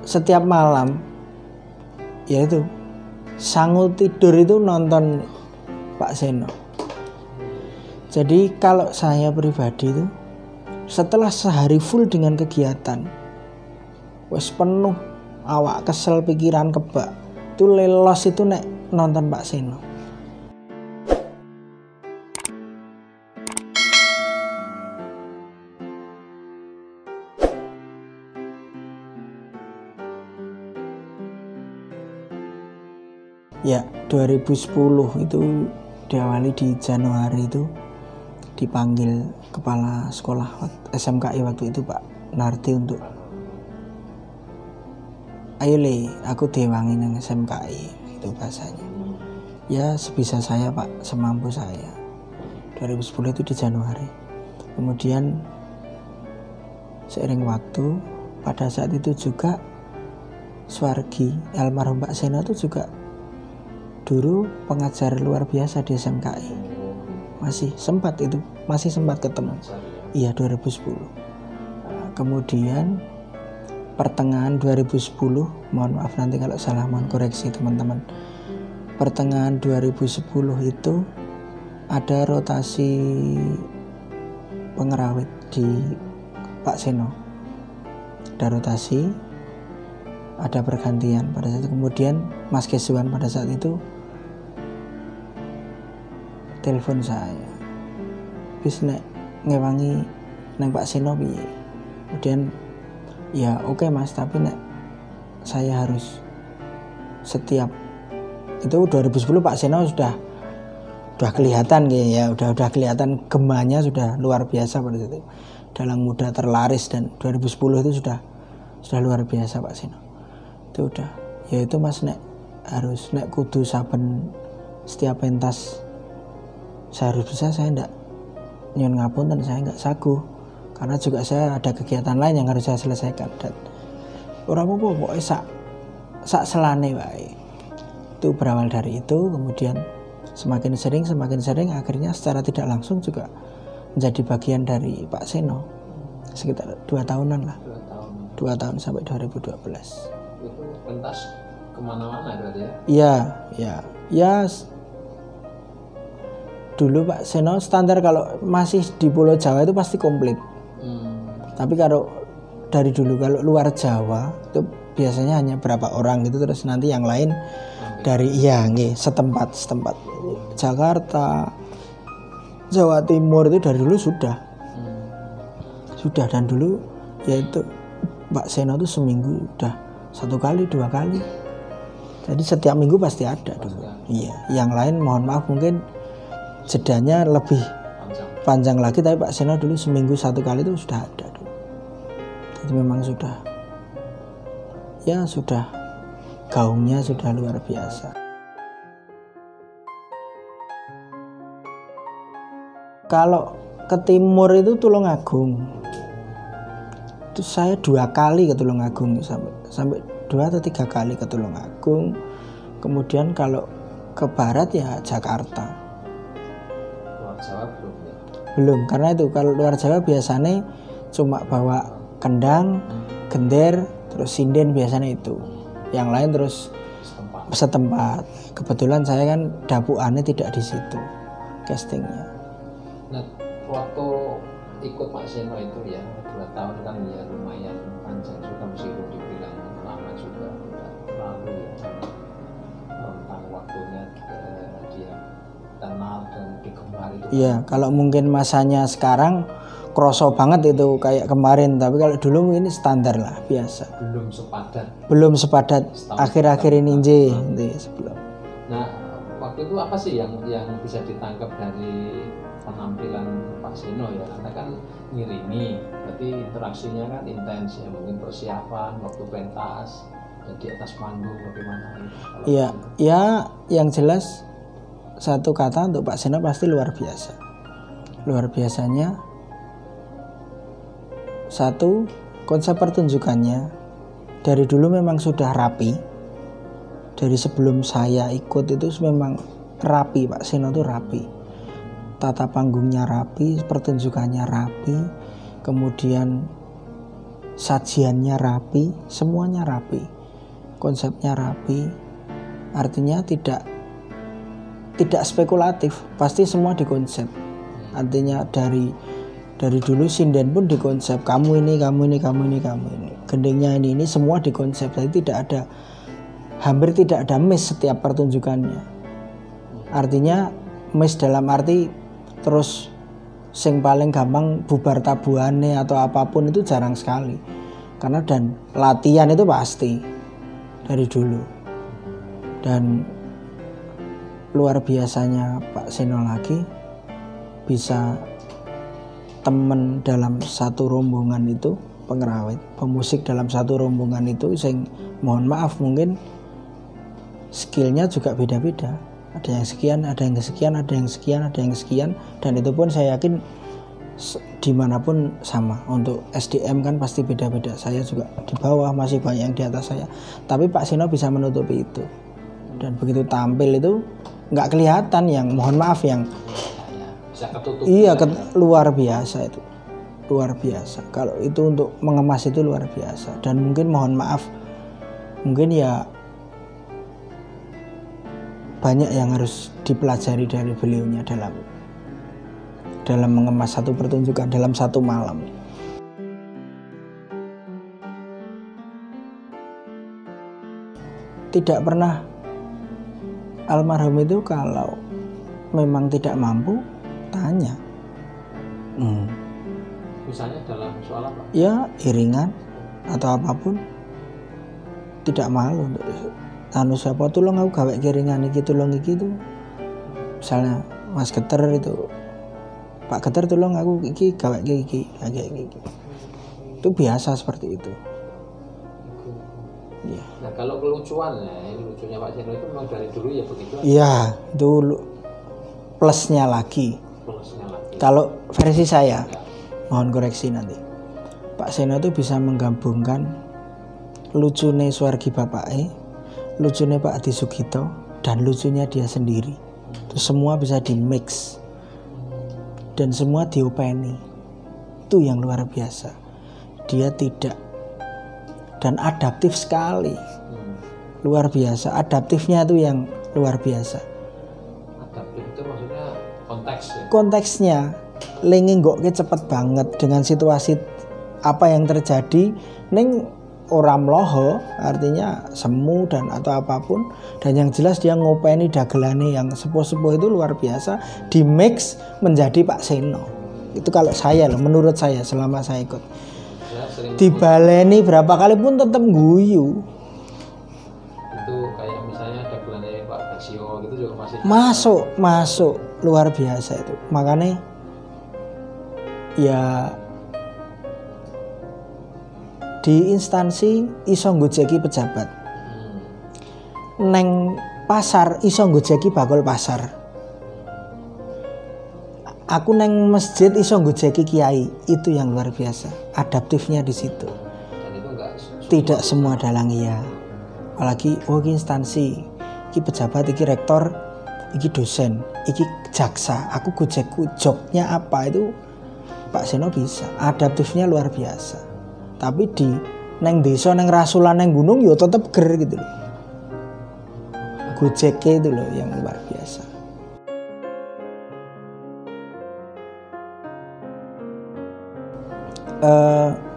setiap malam yaitu sangu tidur itu nonton Pak Seno. Jadi kalau saya pribadi itu setelah sehari full dengan kegiatan, wes penuh awak kesel pikiran kebak, itu lelos itu nek nonton Pak Seno. Ya 2010 itu diawali di Januari itu dipanggil kepala sekolah SMKI waktu itu Pak Narti untuk ayo le aku diwangi nang SMKI, itu bahasanya. Ya sebisa saya Pak, semampu saya. 2010 itu di Januari. Kemudian seiring waktu pada saat itu juga Swargi almarhum Pak Seno itu juga dulu pengajar luar biasa di SMKI. Masih sempat ketemu. Iya 2010. Kemudian pertengahan 2010, mohon maaf nanti kalau salah, mohon koreksi teman-teman. Pertengahan 2010 itu ada rotasi pengerawit di Pak Seno. Ada rotasi, ada pergantian pada saat itu. Kemudian Mas Kesuan pada saat itu telepon saya, bis nek ngewangi nang Pak Seno piye. Kemudian ya oke Mas, tapi nek saya harus setiap itu 2010 Pak Seno sudah kelihatan ya, udah kelihatan gemanya sudah luar biasa pada saat itu. Dalang muda terlaris, dan 2010 itu sudah luar biasa Pak Seno. Itu udah, ya itu Mas nek harus nek kudu saben setiap pentas saya harus bisa, saya ndak nyun ngapunten, saya nggak sagu karena juga saya ada kegiatan lain yang harus saya selesaikan. Dan ora apa-apa pokoknya sak selane wae. Itu berawal dari itu, kemudian semakin sering akhirnya secara tidak langsung juga menjadi bagian dari Pak Seno sekitar 2 tahunan lah. 2 tahun sampai 2012. Itu pentas kemana-mana berarti ya? Ya dulu Pak Seno standar kalau masih di Pulau Jawa itu pasti komplit. Tapi kalau dari dulu kalau luar Jawa itu biasanya hanya berapa orang gitu, terus nanti yang lain dari setempat Jakarta, Jawa Timur itu dari dulu sudah. Dan dulu yaitu Pak Seno itu seminggu udah 1 kali 2 kali. Jadi setiap minggu pasti ada dulu. Iya, yang lain mohon maaf mungkin jedanya lebih panjang lagi, tapi Pak Seno dulu seminggu 1 kali itu sudah ada dulu. Jadi memang sudah gaungnya sudah luar biasa. Kalau ke timur itu Tulungagung, itu saya 2 kali ke Tulungagung, sampai 2 atau 3 kali ke Tulungagung. Kemudian kalau ke barat ya Jakarta. Luar Jawa belum ya? Belum, karena itu kalau luar Jawa biasanya cuma bawa kendang, gender, terus sinden biasanya itu. Yang lain terus setempat. Kebetulan saya kan dapuannya tidak di situ castingnya. Nah, waktu ikut Pak Seno itu ya 2 tahun kan ya lumayan panjang juga, meskipun dibilang lama juga tidak terlalu ya, tentang waktunya dia kenal dan digemari itu. Iya, kalau mungkin masanya sekarang kroso banget itu kayak kemarin, tapi kalau dulu ini standar lah, biasa. Belum sepadat akhir-akhir ini sebelum. Nah, waktu itu apa sih yang bisa ditangkap dari penampilan Pak Seno ya? Karena kan ngirimi, berarti interaksinya kan intens ya, mungkin persiapan waktu pentas dan di atas panggung bagaimana gitu. Iya, yang jelas satu kata untuk Pak Seno pasti luar biasa. Luar biasanya satu, konsep pertunjukannya dari dulu memang sudah rapi. Dari sebelum saya ikut itu memang rapi, Pak Seno itu rapi. Tata panggungnya rapi, pertunjukannya rapi. Kemudian sajiannya rapi, semuanya rapi, konsepnya rapi, artinya tidak spekulatif, pasti semua dikonsep. Artinya dari dulu sinden pun dikonsep, kamu ini, gendingnya ini semua dikonsep. Jadi hampir tidak ada miss setiap pertunjukannya. Artinya miss dalam arti terus sing paling gampang bubar tabuhane atau apapun itu jarang sekali. Karena dan latihan itu pasti dari dulu. Dan luar biasanya Pak Seno lagi bisa temen dalam satu rombongan itu, pengerawit, pemusik dalam satu rombongan itu sing mohon maaf mungkin skillnya juga beda-beda. Ada yang sekian, ada yang sekian, ada yang sekian, ada yang sekian, dan itu pun saya yakin dimanapun sama. Untuk SDM kan pasti beda-beda. Saya juga di bawah, masih banyak yang di atas saya. Tapi Pak Seno bisa menutupi itu. Dan begitu tampil itu nggak kelihatan yang mohon maaf yang bisa ketutup. Iya, luar biasa itu. Luar biasa. Kalau itu untuk mengemas itu luar biasa. Dan mungkin mohon maaf, mungkin ya banyak yang harus dipelajari dari beliaunya dalam mengemas satu pertunjukan dalam satu malam. Tidak pernah almarhum itu kalau memang tidak mampu tanya. Misalnya dalam soal apa? Ya iringan atau apapun, tidak malu untuk siapa tolong aku gawe kiringan iki, tolong iki tuh. Misalnya Mas Geter itu, Pak Geter tolong aku iki gawe iki. Itu biasa seperti itu. Ya. Nah kalau kelucuan ya, lucunya Pak Seno itu memang dari dulu ya begitu. Iya, itu plusnya lagi. Kalau versi saya, mohon koreksi nanti. Pak Seno itu bisa menggabungkan lucune Suwargi bapake, lucunya Pak Adi Sugito, dan lucunya dia sendiri. Itu semua bisa di mix dan semua diopeni. Itu yang luar biasa. Dia tidak, dan adaptif sekali. Luar biasa. Adaptifnya itu yang luar biasa. Adaptif itu maksudnya konteks ya? Konteksnya lengi nggokke cepet banget dengan situasi apa yang terjadi ning ora mloho, artinya semu dan atau apapun, dan yang jelas dia ngopeni dagelane yang sepuh-sepuh itu luar biasa, di mix menjadi Pak Seno. Itu kalau saya loh, menurut saya selama saya ikut. Dibaleni berapa kali pun tetap guyu. Itu kayak misalnya dagelane Pak Basio gitu juga masuk luar biasa itu. Makanya ya di instansi iso nggojeki pejabat, neng pasar iso nggojeki bakul pasar, aku neng masjid iso nggojeki kiai. Itu yang luar biasa, adaptifnya di situ. Dan itu tidak semua dalang iya, apalagi iki instansi, iki pejabat, iki rektor, iki dosen, iki jaksa, aku gojekku jobnya apa, itu Pak Seno bisa, adaptifnya luar biasa. Tapi di neng desa, neng rasulan, neng gunung yo tetep ger gitu loh. Gojeke itu loh yang luar biasa.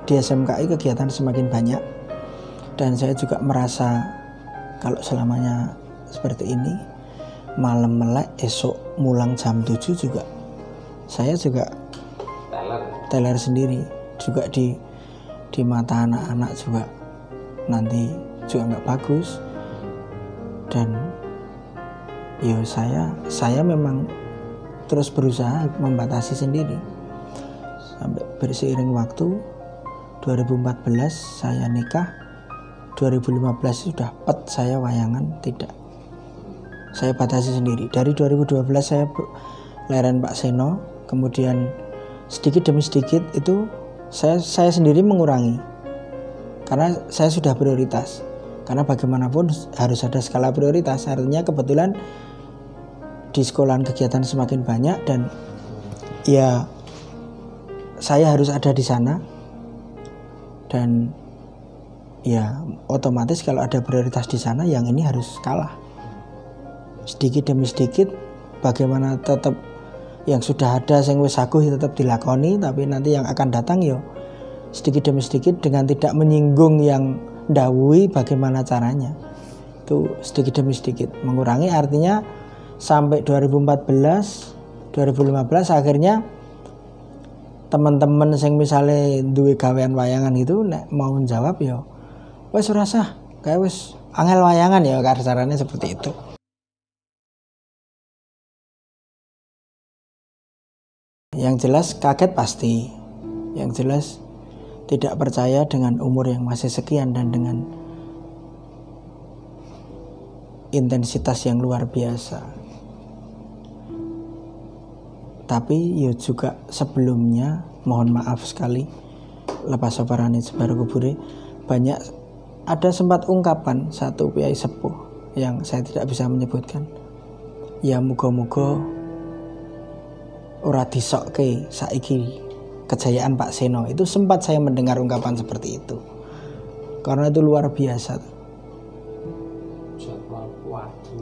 Di SMKI kegiatan semakin banyak, dan saya juga merasa kalau selamanya seperti ini, malam melek esok mulang jam 7 juga saya juga teler sendiri, juga di mata anak-anak juga nanti juga nggak bagus. Dan ya saya memang terus berusaha membatasi sendiri sampai berseiring waktu. 2014 saya nikah, 2015 sudah pet saya wayangan, tidak, saya batasi sendiri. Dari 2012 saya leren Pak Seno, kemudian sedikit demi sedikit itu saya sendiri mengurangi, karena saya sudah prioritas. Karena bagaimanapun harus ada skala prioritas. Artinya kebetulan di sekolahan kegiatan semakin banyak, dan ya saya harus ada di sana. dan ya otomatis kalau ada prioritas di sana yang ini harus kalah. Sedikit demi sedikit bagaimana tetap yang sudah ada sing wis aguh tetap dilakoni, tapi nanti yang akan datang yo sedikit demi sedikit dengan tidak menyinggung yang ndawuhi bagaimana caranya. Itu sedikit demi sedikit mengurangi, artinya sampai 2014 2015 akhirnya teman-teman sing misalnya duwe gawean wayangan itu nek mau jawab ya wis ora sah, kayak wis angel wayangan ya kasarannya seperti itu. Yang jelas kaget pasti, yang jelas tidak percaya dengan umur yang masih sekian dan dengan intensitas yang luar biasa. Tapi ya juga sebelumnya mohon maaf sekali, lepas soparane sebaru kubure banyak ada sempat ungkapan satu kiai sepuh yang saya tidak bisa menyebutkan. Ya muga-muga ora disokke saiki kejayaan Pak Seno. Itu sempat saya mendengar ungkapan seperti itu. Karena itu luar biasa.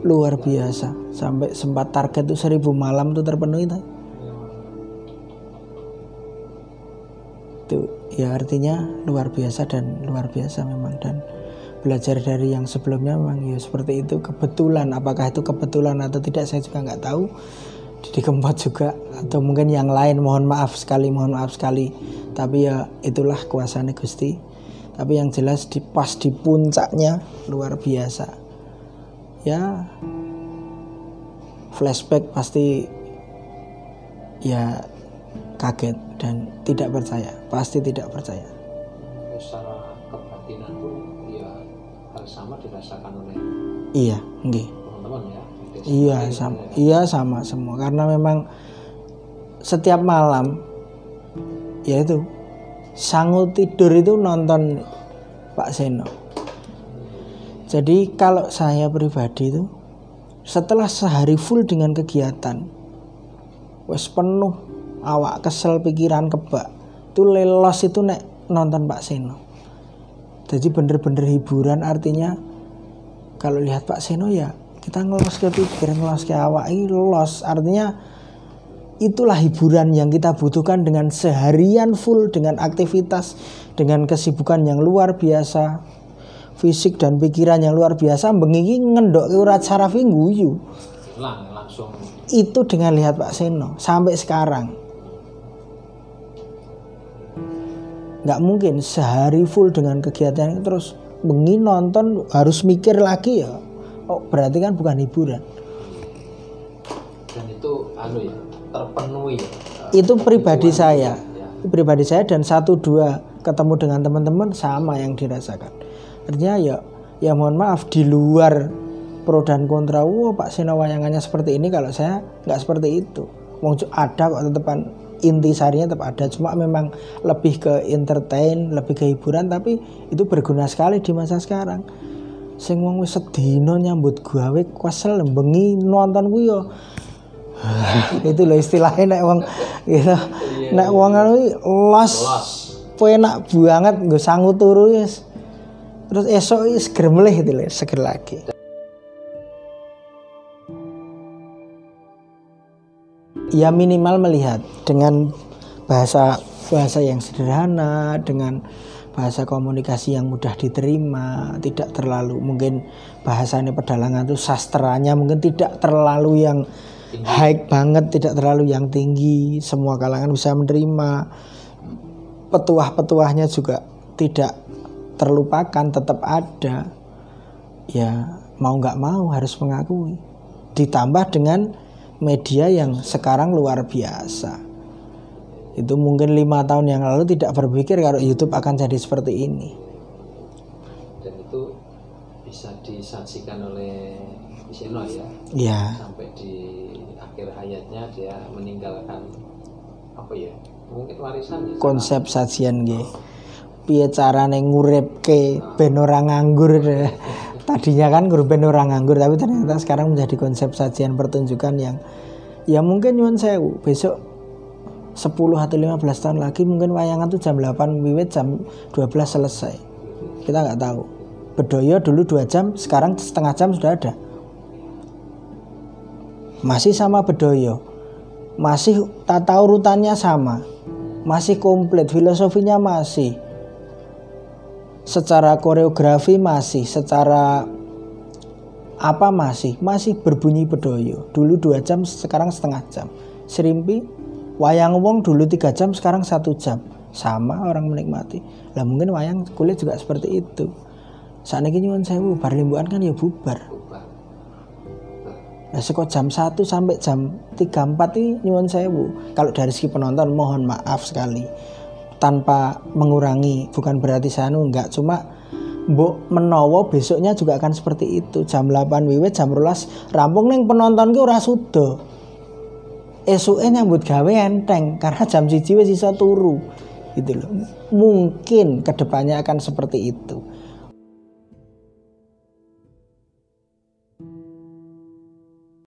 Luar biasa. Sampai sempat target itu 1000 malam itu terpenuhi. Itu ya artinya luar biasa dan luar biasa memang, dan belajar dari yang sebelumnya memang ya seperti itu. Kebetulan, apakah itu kebetulan atau tidak saya juga nggak tahu. Didi Kempot juga atau mungkin yang lain, mohon maaf sekali, tapi ya itulah kuasanya Gusti. Tapi yang jelas pas di puncaknya luar biasa ya, flashback pasti ya kaget dan tidak percaya, pasti tidak percaya. Secara kebatinan pun ya hal sama dirasakan oleh nggih teman-teman ya. Iya sama semua, karena memang setiap malam yaitu sangu tidur itu nonton Pak Seno. Jadi kalau saya pribadi itu setelah sehari full dengan kegiatan wes penuh awak kesel pikiran kebak, itu lelos itu nek nonton Pak Seno. Jadi bener-bener hiburan, artinya kalau lihat Pak Seno ya kita ngelos ke pikiran, ngelos ke awak, los, artinya itulah hiburan yang kita butuhkan dengan seharian full dengan aktivitas, dengan kesibukan yang luar biasa, fisik dan pikiran yang luar biasa. Bengi ngendok ke urat sarafi guyu langsung itu dengan lihat Pak Seno sampai sekarang. Nggak mungkin sehari full dengan kegiatan terus bengi nonton harus mikir lagi ya. Oh, berarti kan bukan hiburan. Dan itu terpenuhi. Itu pribadi saya. Pribadi saya dan 1-2 ketemu dengan teman-teman sama yang dirasakan. Artinya ya mohon maaf, di luar pro dan kontra, Pak Seno wayangannya seperti ini, kalau saya nggak seperti itu. Ada kok tetepan, inti sarinya tetap ada, cuma memang lebih ke entertain, lebih ke hiburan, tapi itu berguna sekali di masa sekarang. Sing wong wis sedina nyambut gawe kesel bengi nonton ku yo. Itu loh istilahnya nek wong gitu. Nek wong los penak banget nggo sangu turu wis. Terus esok wis seger melih itu lho, seger lagi. Ya minimal melihat dengan bahasa yang sederhana, dengan bahasa komunikasi yang mudah diterima, tidak terlalu mungkin bahasanya pedalangan itu sastranya mungkin tidak terlalu yang high banget, tidak terlalu yang tinggi, semua kalangan bisa menerima. Petuah-petuahnya juga tidak terlupakan, tetap ada. Ya mau nggak mau harus mengakui. Ditambah dengan media yang sekarang luar biasa. Itu mungkin 5 tahun yang lalu tidak berpikir kalau YouTube akan jadi seperti ini. Dan itu bisa disaksikan oleh Seno ya. Iya. Sampai di akhir hayatnya dia meninggalkan mungkin warisan ya. Konsep sajian nggih. Piye carane nguripke ben ora nganggur. Tadinya kan ben ora nganggur, tapi ternyata sekarang menjadi konsep sajian pertunjukan yang ya mungkin nyuwun sewu besok 10 atau 15 tahun lagi mungkin wayangan tuh jam 8 wiwit, jam 12 selesai. Kita nggak tahu. Bedoyo dulu 2 jam, sekarang setengah jam sudah ada. Masih sama bedoyo, masih tata urutannya sama, masih komplit, filosofinya masih, secara koreografi masih, secara apa masih berbunyi bedoyo. Dulu 2 jam, sekarang setengah jam. Serimpi wayang wong dulu 3 jam, sekarang 1 jam. Sama orang menikmati. Lah mungkin wayang kulit juga seperti itu. Saat ini nyuwun sewu bar limbukan kan ya bubar. Nah sekot jam 1 sampai jam 3-4 ini nyuwun sewu. Kalau dari segi penonton mohon maaf sekali. Tanpa mengurangi, bukan berarti saya enggak, cuma mbok menawa besoknya juga akan seperti itu. Jam 8 wiwit, jam 12 rampung ning penonton ki ora sudo. Esuke nyambut gawe enteng karena jam 1 wis iso turu. Gitu loh. Mungkin kedepannya akan seperti itu.